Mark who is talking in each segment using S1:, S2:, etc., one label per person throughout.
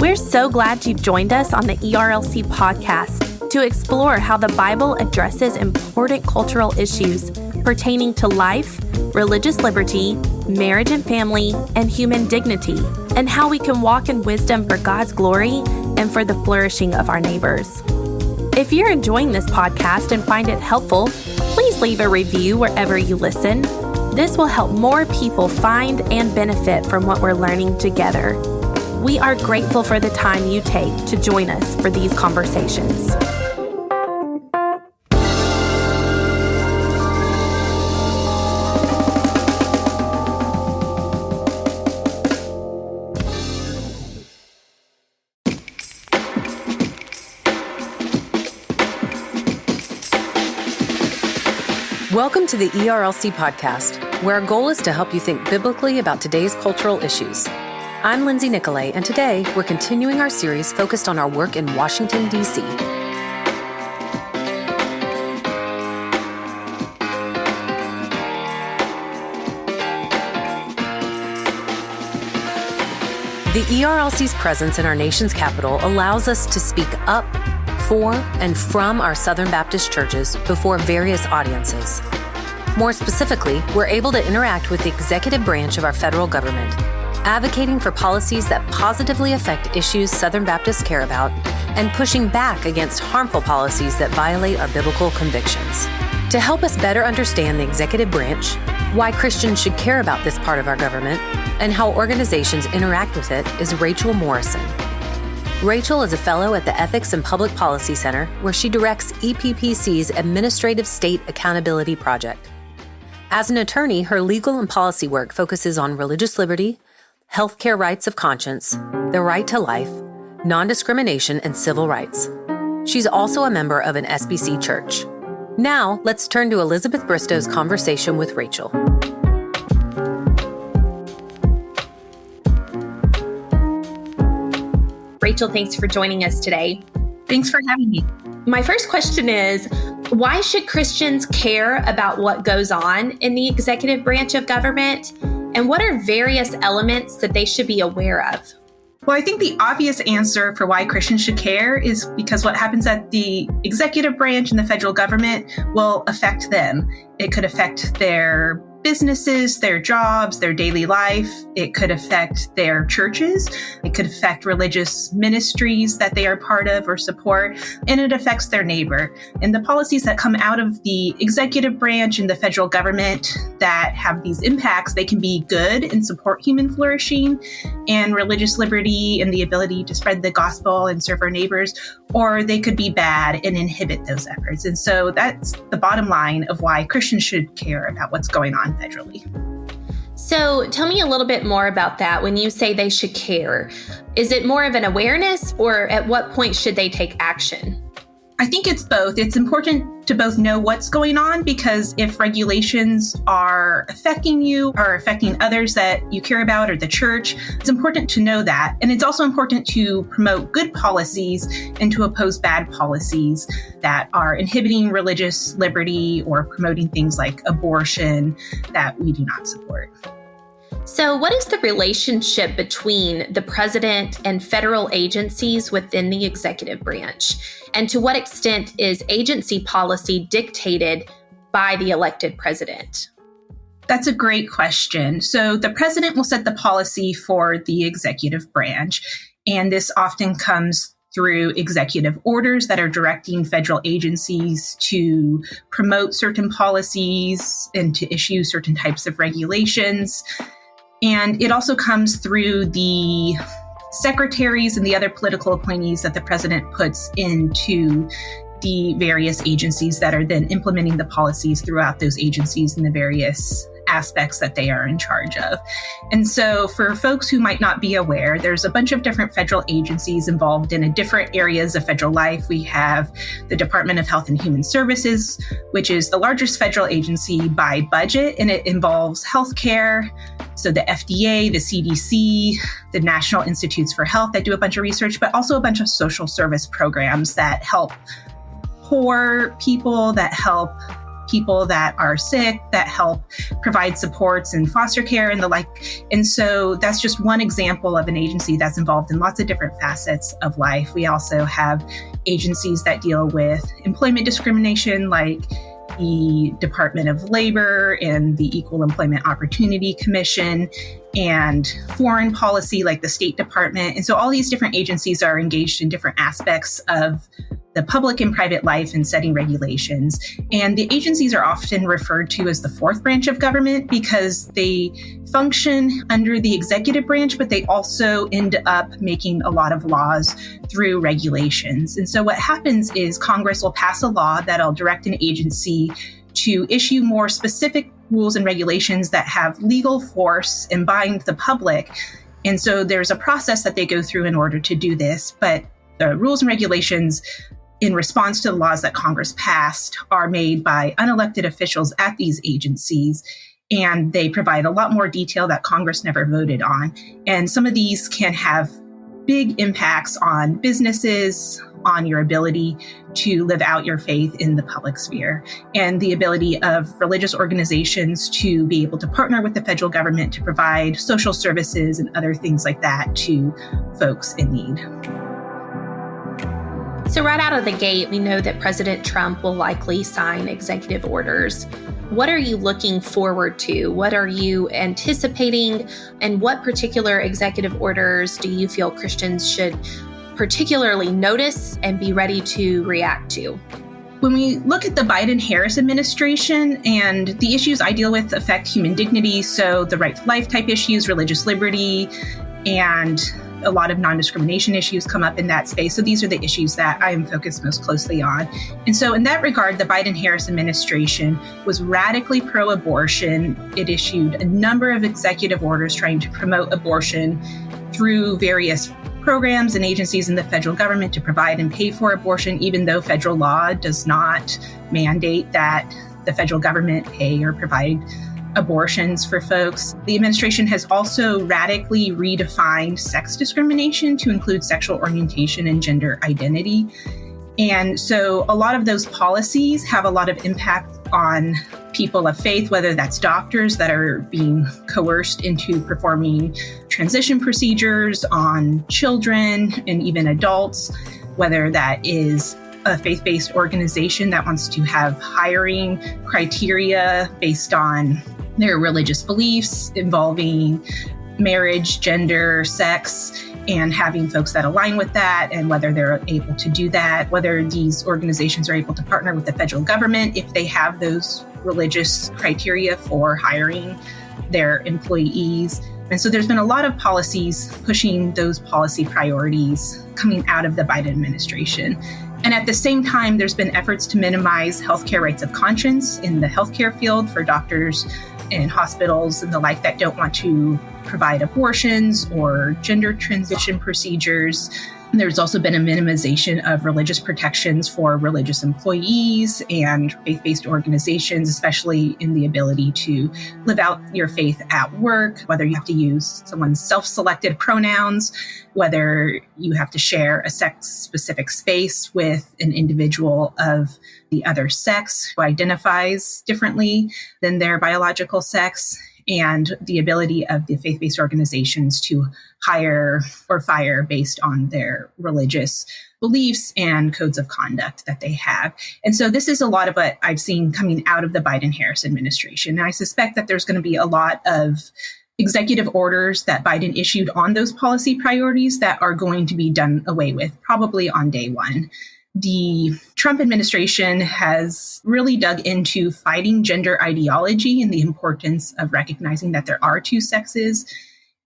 S1: We're so glad you've joined us on the ERLC podcast to explore how the Bible addresses important cultural issues pertaining to life, religious liberty, marriage and family, and human dignity, and how we can walk in wisdom for God's glory and for the flourishing of our neighbors. If you're enjoying this podcast and find it helpful, please leave a review wherever you listen. This will help more people find and benefit from what we're learning together. We are grateful for the time you take to join us for these conversations.
S2: Welcome to the ERLC podcast, where our goal is to help you think biblically about today's cultural issues. I'm Lindsay Nicolay, and today we're continuing our series focused on our work in Washington, D.C. The ERLC's presence in our nation's capital allows us to speak up for and from our Southern Baptist churches before various audiences. More specifically, we're able to interact with the executive branch of our federal government, advocating for policies that positively affect issues Southern Baptists care about, and pushing back against harmful policies that violate our biblical convictions. To help us better understand the executive branch, why Christians should care about this part of our government, and how organizations interact with it is Rachel Morrison. Rachel is a fellow at the Ethics and Public Policy Center, where she directs EPPC's Administrative State Accountability Project. As an attorney, her legal and policy work focuses on religious liberty, healthcare rights of conscience, the right to life, non-discrimination, and civil rights. She's also a member of an SBC church. Now, let's turn to Elizabeth Bristow's conversation with Rachel.
S1: Rachel, thanks for joining us today.
S3: Thanks for having me.
S1: My first question is, why should Christians care about what goes on in the executive branch of government? And what are various elements that they should be aware of?
S3: Well, I think the obvious answer for why Christians should care is because what happens at the executive branch in the federal government will affect them. It could affect their businesses, their jobs, their daily life. It could affect their churches. It could affect religious ministries that they are part of or support, and it affects their neighbor. And the policies that come out of the executive branch in the federal government that have these impacts, they can be good and support human flourishing and religious liberty and the ability to spread the gospel and serve our neighbors, or they could be bad and inhibit those efforts. And so that's the bottom line of why Christians should care about what's going on federally.
S1: So tell me a little bit more about that. When you say they should care, is it more of an awareness, or at what point should they take action?
S3: I think it's both. It's important to both know what's going on, because if regulations are affecting you or affecting others that you care about or the church, it's important to know that. And it's also important to promote good policies and to oppose bad policies that are inhibiting religious liberty or promoting things like abortion that we do not support.
S1: So what is the relationship between the president and federal agencies within the executive branch? And to what extent is agency policy dictated by the elected president?
S3: That's a great question. So the president will set the policy for the executive branch, and this often comes through executive orders that are directing federal agencies to promote certain policies and to issue certain types of regulations. And it also comes through the secretaries and the other political appointees that the president puts into the various agencies that are then implementing the policies throughout those agencies and the various aspects that they are in charge of. And so for folks who might not be aware, there's a bunch of different federal agencies involved in different areas of federal life. We have the Department of Health and Human Services, which is the largest federal agency by budget, and it involves healthcare. So the FDA, the CDC, the National Institutes for Health that do a bunch of research, but also a bunch of social service programs that help poor people, that help people that are sick, that help provide supports and foster care and the like. And so that's just one example of an agency that's involved in lots of different facets of life. We also have agencies that deal with employment discrimination, like the Department of Labor and the Equal Employment Opportunity Commission, and foreign policy like the State Department. And so all these different agencies are engaged in different aspects of the public and private life and setting regulations. And the agencies are often referred to as the fourth branch of government because they function under the executive branch, but they also end up making a lot of laws through regulations. And so what happens is Congress will pass a law that'll direct an agency to issue more specific rules and regulations that have legal force and bind the public. And so there's a process that they go through in order to do this, but the rules and regulations in response to the laws that Congress passed are made by unelected officials at these agencies, and they provide a lot more detail that Congress never voted on. And some of these can have big impacts on businesses, on your ability to live out your faith in the public sphere, and the ability of religious organizations to be able to partner with the federal government to provide social services and other things like that to folks in need.
S1: So right out of the gate, we know that President Trump will likely sign executive orders. What are you looking forward to? What are you anticipating? And what particular executive orders do you feel Christians should particularly notice and be ready to react to?
S3: When we look at the Biden-Harris administration, and the issues I deal with affect human dignity, so the right to life type issues, religious liberty, and a lot of non-discrimination issues come up in that space. So these are the issues that I am focused most closely on. And so in that regard, the Biden-Harris administration was radically pro-abortion. It issued a number of executive orders trying to promote abortion through various programs and agencies in the federal government to provide and pay for abortion, even though federal law does not mandate that the federal government pay or provide abortions for folks. The administration has also radically redefined sex discrimination to include sexual orientation and gender identity. And so a lot of those policies have a lot of impact on people of faith, whether that's doctors that are being coerced into performing transition procedures on children and even adults, whether that is a faith-based organization that wants to have hiring criteria based on their religious beliefs involving marriage, gender, sex, and having folks that align with that, and whether they're able to do that, whether these organizations are able to partner with the federal government if they have those religious criteria for hiring their employees. And so there's been a lot of policies pushing those policy priorities coming out of the Biden administration. And at the same time, there's been efforts to minimize healthcare rights of conscience in the healthcare field for doctors and hospitals and the like that don't want to provide abortions or gender transition procedures. And there's also been a minimization of religious protections for religious employees and faith-based organizations, especially in the ability to live out your faith at work, whether you have to use someone's self-selected pronouns, whether you have to share a sex-specific space with an individual of the other sex who identifies differently than their biological sex, and the ability of the faith-based organizations to hire or fire based on their religious beliefs and codes of conduct that they have. And so this is a lot of what I've seen coming out of the Biden-Harris administration. And I suspect that there's going to be a lot of executive orders that Biden issued on those policy priorities that are going to be done away with, probably on day one. The Trump administration has really dug into fighting gender ideology and the importance of recognizing that there are two sexes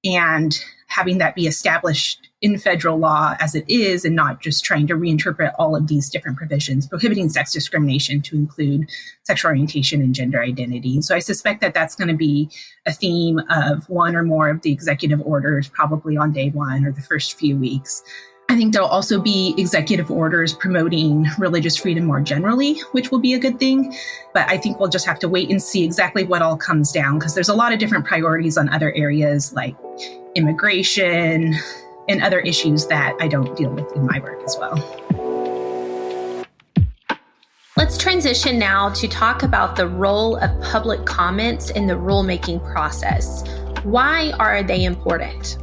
S3: and having that be established in federal law as it is, and not just trying to reinterpret all of these different provisions, prohibiting sex discrimination to include sexual orientation and gender identity. So I suspect that that's going to be a theme of one or more of the executive orders, probably on day one or the first few weeks. I think there'll also be executive orders promoting religious freedom more generally, which will be a good thing. But I think we'll just have to wait and see exactly what all comes down, because there's a lot of different priorities on other areas like immigration and other issues that I don't deal with in my work as well.
S1: Let's transition now to talk about the role of public comments in the rulemaking process. Why are they important?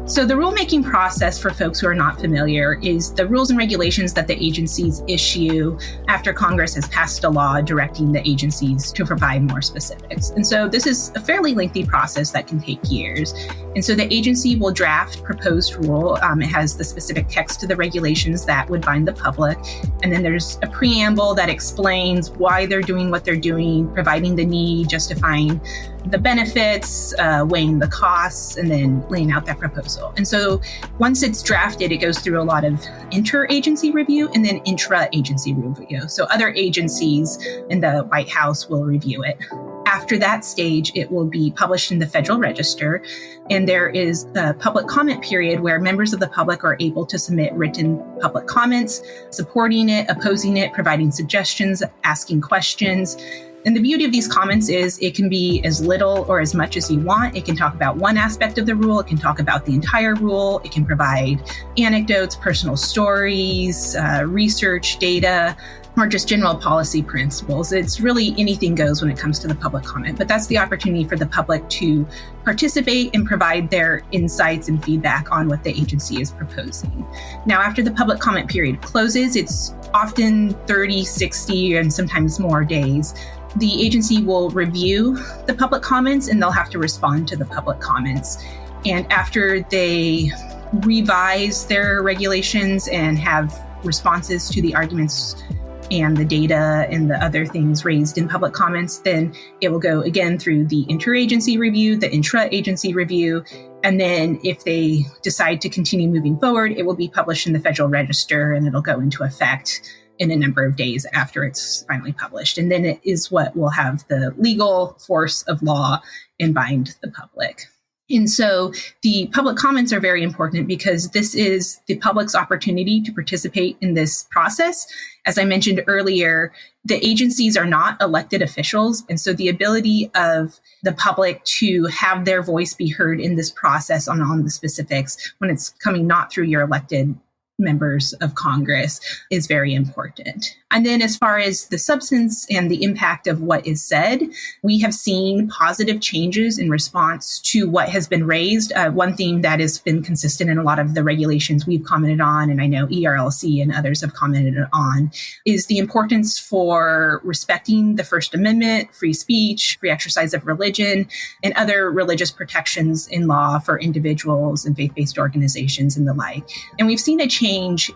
S3: So the rulemaking process, for folks who are not familiar, is the rules and regulations that the agencies issue after Congress has passed a law directing the agencies to provide more specifics. And so this is a fairly lengthy process that can take years. And so the agency will draft proposed rule. It has the specific text to the regulations that would bind the public. And then there's a preamble that explains why they're doing what they're doing, providing the need, justifying the benefits, weighing the costs, and then laying out that proposal. And so once it's drafted, it goes through a lot of interagency review and then intra-agency review. So other agencies in the White House will review it. After that stage, it will be published in the Federal Register, and there is a public comment period where members of the public are able to submit written public comments, supporting it, opposing it, providing suggestions, asking questions. And the beauty of these comments is it can be as little or as much as you want. It can talk about one aspect of the rule. It can talk about the entire rule. It can provide anecdotes, personal stories, research, data, or just general policy principles. It's really anything goes when it comes to the public comment, but that's the opportunity for the public to participate and provide their insights and feedback on what the agency is proposing. Now, after the public comment period closes, it's often 30, 60, and sometimes more days. The agency will review the public comments and they'll have to respond to the public comments. And after they revise their regulations and have responses to the arguments and the data and the other things raised in public comments, then it will go again through the interagency review, the intra-agency review, and then if they decide to continue moving forward, it will be published in the Federal Register and it'll go into effect in a number of days after it's finally published. And then it is what will have the legal force of law and bind the public. And so the public comments are very important because this is the public's opportunity to participate in this process. As I mentioned earlier, the agencies are not elected officials. And so the ability of the public to have their voice be heard in this process on the specifics when it's coming not through your elected members of Congress is very important. And then as far as the substance and the impact of what is said, we have seen positive changes in response to what has been raised. One theme that has been consistent in a lot of the regulations we've commented on, and I know ERLC and others have commented on, is the importance for respecting the First Amendment, free speech, free exercise of religion, and other religious protections in law for individuals and faith-based organizations and the like. And we've seen a change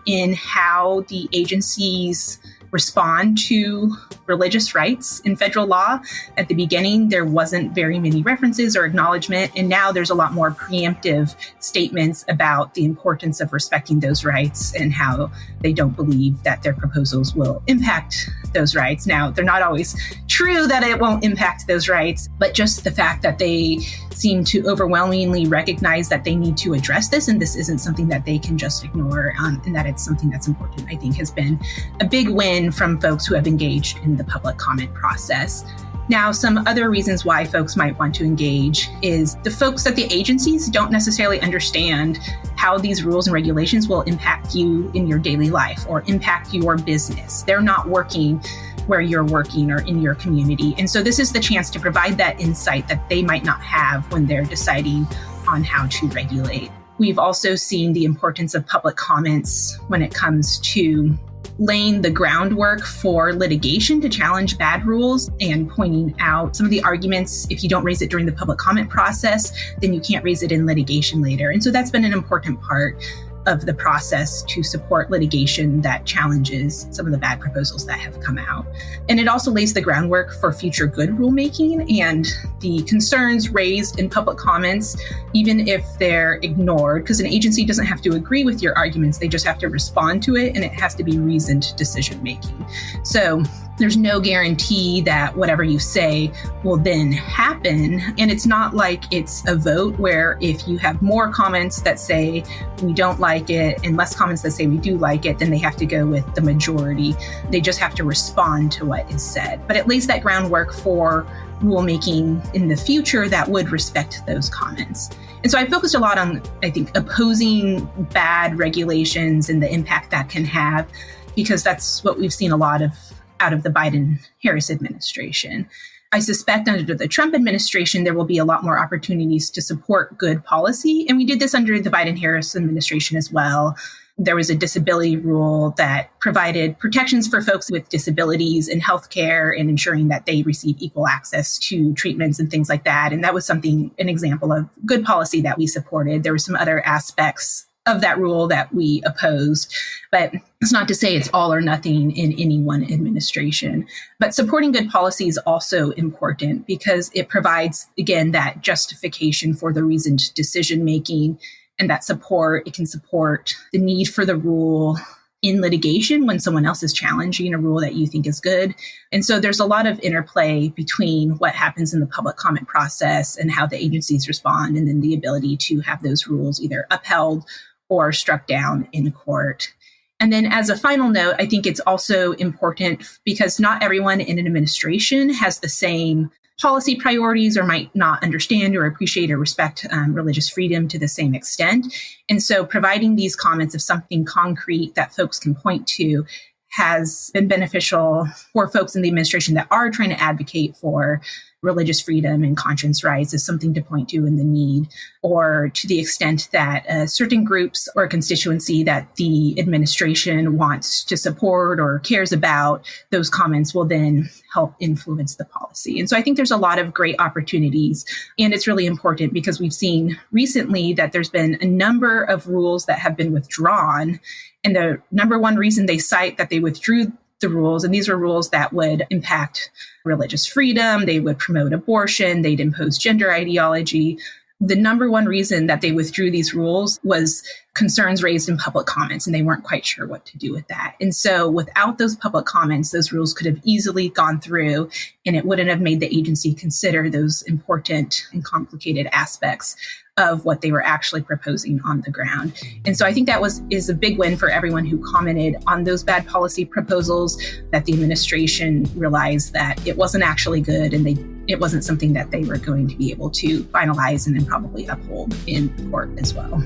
S3: in how the agencies respond to religious rights in federal law. At the beginning, there wasn't very many references or acknowledgement, and now there's a lot more preemptive statements about the importance of respecting those rights and how they don't believe that their proposals will impact those rights. Now, they're not always true that it won't impact those rights, but just the fact that they seem to overwhelmingly recognize that they need to address this, and this isn't something that they can just ignore, and that it's something that's important, I think has been a big win from folks who have engaged in the public comment process. Now, some other reasons why folks might want to engage is the folks at the agencies don't necessarily understand how these rules and regulations will impact you in your daily life or impact your business. They're not working where you're working or in your community. And so this is the chance to provide that insight that they might not have when they're deciding on how to regulate. We've also seen the importance of public comments when it comes to laying the groundwork for litigation to challenge bad rules and pointing out some of the arguments. If you don't raise it during the public comment process, then you can't raise it in litigation later. And so that's been an important part of the process to support litigation that challenges some of the bad proposals that have come out. And it also lays the groundwork for future good rulemaking, and the concerns raised in public comments, even if they're ignored, because an agency doesn't have to agree with your arguments, they just have to respond to it, and it has to be reasoned decision making. So there's no guarantee that whatever you say will then happen. And it's not like it's a vote where if you have more comments that say we don't like it and less comments that say we do like it, then they have to go with the majority. They just have to respond to what is said. But it lays that groundwork for rulemaking in the future that would respect those comments. And so I focused a lot on, I think, opposing bad regulations and the impact that can have, because that's what we've seen a lot of out of the Biden-Harris administration. I suspect under the Trump administration, there will be a lot more opportunities to support good policy. And we did this under the Biden-Harris administration as well. There was a disability rule that provided protections for folks with disabilities in healthcare and ensuring that they receive equal access to treatments and things like that. And that was an example of good policy that we supported. There were some other aspects of that rule that we opposed, but it's not to say it's all or nothing in any one administration. But supporting good policy is also important because it provides, again, that justification for the reasoned decision-making and that support. It can support the need for the rule in litigation when someone else is challenging a rule that you think is good. And so there's a lot of interplay between what happens in the public comment process and how the agencies respond, and then the ability to have those rules either upheld or struck down in court. And then as a final note, I think it's also important because not everyone in an administration has the same policy priorities or might not understand or appreciate or respect religious freedom to the same extent. And so providing these comments of something concrete that folks can point to has been beneficial for folks in the administration that are trying to advocate for religious freedom and conscience rights as something to point to in the need, or to the extent that certain groups or constituency that the administration wants to support or cares about, those comments will then help influence the policy. And so I think there's a lot of great opportunities, and it's really important because we've seen recently that there's been a number of rules that have been withdrawn. And the number one reason they cite that they withdrew the rules, and these were rules that would impact religious freedom, they would promote abortion, they'd impose gender ideology. The number one reason that they withdrew these rules was concerns raised in public comments, and they weren't quite sure what to do with that. And so without those public comments, those rules could have easily gone through, and it wouldn't have made the agency consider those important and complicated aspects of what they were actually proposing on the ground. And so I think that is a big win for everyone who commented on those bad policy proposals, that the administration realized that it wasn't actually good and it wasn't something that they were going to be able to finalize and then probably uphold in court as well.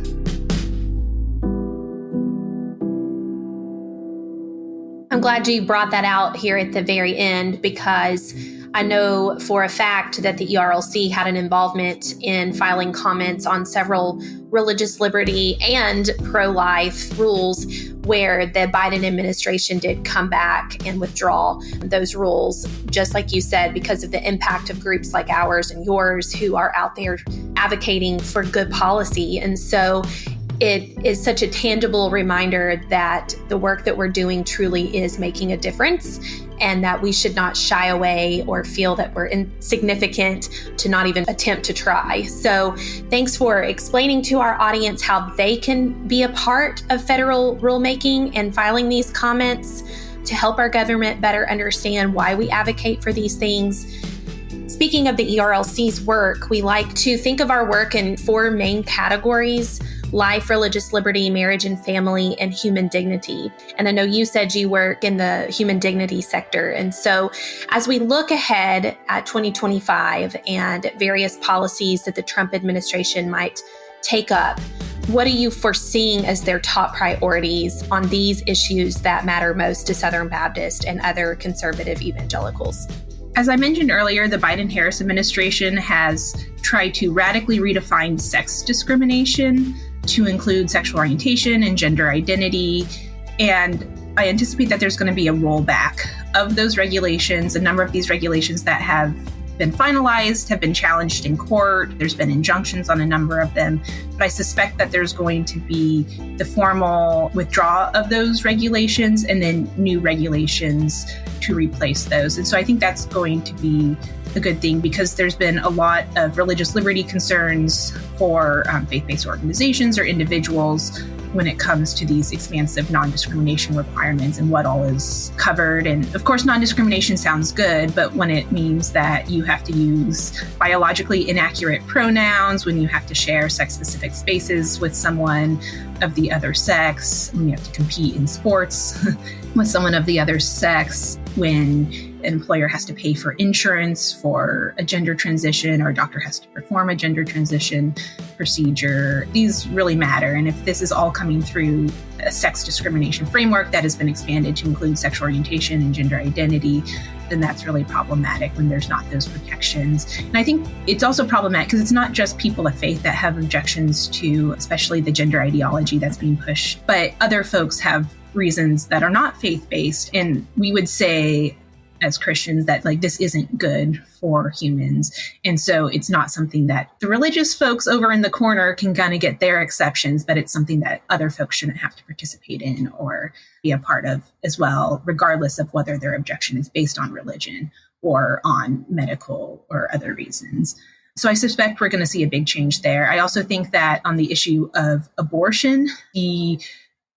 S1: I'm glad you brought that out here at the very end, because I know for a fact that the ERLC had an involvement in filing comments on several religious liberty and pro-life rules where the Biden administration did come back and withdraw those rules, just like you said, because of the impact of groups like ours and yours who are out there advocating for good policy. And so it is such a tangible reminder that the work that we're doing truly is making a difference, and that we should not shy away or feel that we're insignificant to not even attempt to try. So thanks for explaining to our audience how they can be a part of federal rulemaking and filing these comments to help our government better understand why we advocate for these things. Speaking of the ERLC's work, we like to think of our work in 4 main categories: life, religious liberty, marriage and family, and human dignity. And I know you said you work in the human dignity sector. And so as we look ahead at 2025 and various policies that the Trump administration might take up, what are you foreseeing as their top priorities on these issues that matter most to Southern Baptist and other conservative evangelicals?
S3: As I mentioned earlier, the Biden-Harris administration has tried to radically redefine sex discrimination to include sexual orientation and gender identity. And I anticipate that there's going to be a rollback of those regulations. A number of these regulations that have been finalized have been challenged in court. There's been injunctions on a number of them. But I suspect that there's going to be the formal withdrawal of those regulations and then new regulations to replace those. And so I think that's going to be a good thing, because there's been a lot of religious liberty concerns for faith-based organizations or individuals when it comes to these expansive non-discrimination requirements and what all is covered. And of course, non-discrimination sounds good, but when it means that you have to use biologically inaccurate pronouns, when you have to share sex-specific spaces with someone of the other sex, when you have to compete in sports with someone of the other sex, when an employer has to pay for insurance for a gender transition, or a doctor has to perform a gender transition procedure. These really matter. And if this is all coming through a sex discrimination framework that has been expanded to include sexual orientation and gender identity, then that's really problematic when there's not those protections. And I think it's also problematic because it's not just people of faith that have objections to, especially the gender ideology that's being pushed, but other folks have reasons that are not faith-based. And we would say as Christians that this isn't good for humans. And so it's not something that the religious folks over in the corner can kind of get their exceptions, but it's something that other folks shouldn't have to participate in or be a part of as well, regardless of whether their objection is based on religion or on medical or other reasons. So I suspect we're going to see a big change there. I also think that on the issue of abortion, the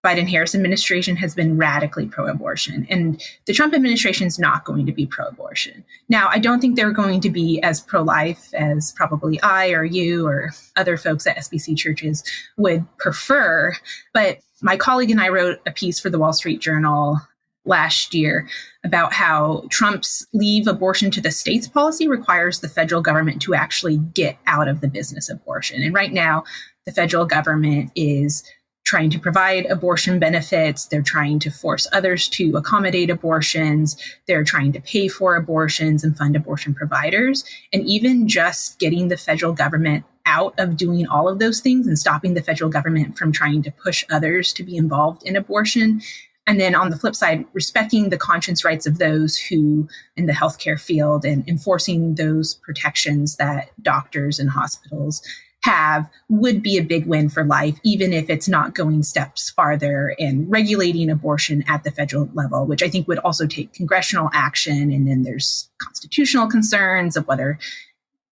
S3: Biden-Harris administration has been radically pro-abortion, and the Trump administration is not going to be pro-abortion. Now, I don't think they're going to be as pro-life as probably I or you or other folks at SBC churches would prefer, but my colleague and I wrote a piece for the Wall Street Journal last year about how Trump's leave abortion to the states policy requires the federal government to actually get out of the business of abortion. And right now, the federal government is trying to provide abortion benefits. They're trying to force others to accommodate abortions. They're trying to pay for abortions and fund abortion providers. And even just getting the federal government out of doing all of those things and stopping the federal government from trying to push others to be involved in abortion. And then on the flip side, respecting the conscience rights of those who in the healthcare field and enforcing those protections that doctors and hospitals have would be a big win for life, even if it's not going steps farther in regulating abortion at the federal level, which I think would also take congressional action. And then there's constitutional concerns of whether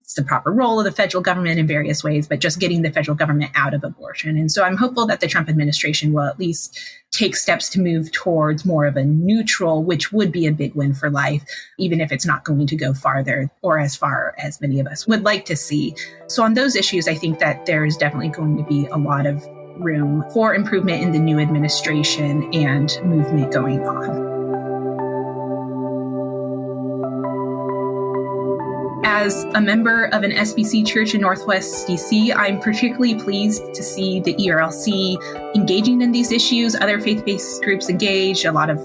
S3: it's the proper role of the federal government in various ways, but just getting the federal government out of abortion. And so I'm hopeful that the Trump administration will at least take steps to move towards more of a neutral, which would be a big win for life, even if it's not going to go farther or as far as many of us would like to see. So on those issues, I think that there is definitely going to be a lot of room for improvement in the new administration and movement going on. As a member of an SBC church in Northwest DC, I'm particularly pleased to see the ERLC engaging in these issues, other faith-based groups engaged, a lot of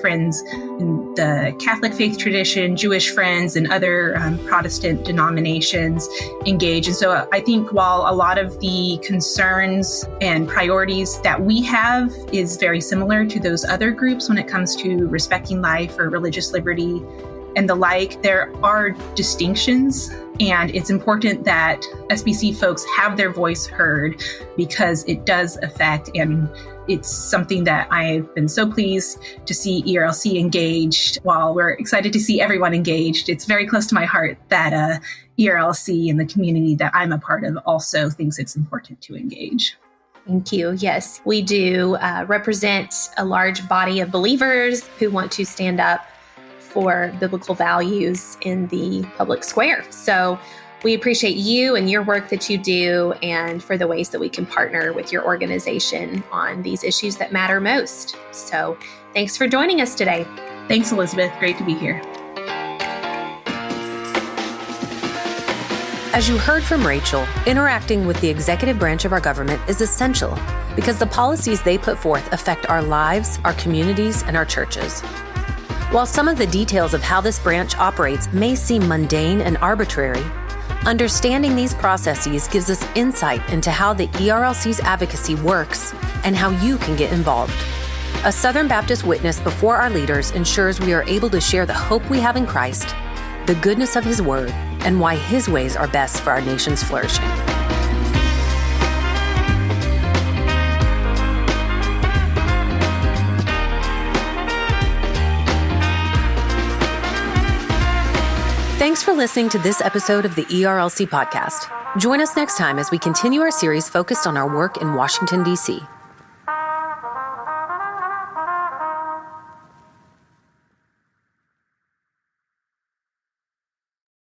S3: friends in the Catholic faith tradition, Jewish friends, and other Protestant denominations engage. And so I think while a lot of the concerns and priorities that we have is very similar to those other groups when it comes to respecting life or religious liberty and the like, there are distinctions, and it's important that SBC folks have their voice heard because it does affect, and it's something that I've been so pleased to see ERLC engaged. While we're excited to see everyone engaged, it's very close to my heart that ERLC and the community that I'm a part of also thinks it's important to engage.
S1: Thank you. Yes, we do represent a large body of believers who want to stand up for biblical values in the public square. So we appreciate you and your work that you do, and for the ways that we can partner with your organization on these issues that matter most. So thanks for joining us today.
S3: Thanks, Elizabeth. Great to be here.
S2: As you heard from Rachel, interacting with the executive branch of our government is essential because the policies they put forth affect our lives, our communities, and our churches. While some of the details of how this branch operates may seem mundane and arbitrary, understanding these processes gives us insight into how the ERLC's advocacy works and how you can get involved. A Southern Baptist witness before our leaders ensures we are able to share the hope we have in Christ, the goodness of His Word, and why His ways are best for our nation's flourishing. Thanks for listening to this episode of the ERLC podcast. Join us next time as we continue our series focused on our work in Washington, D.C.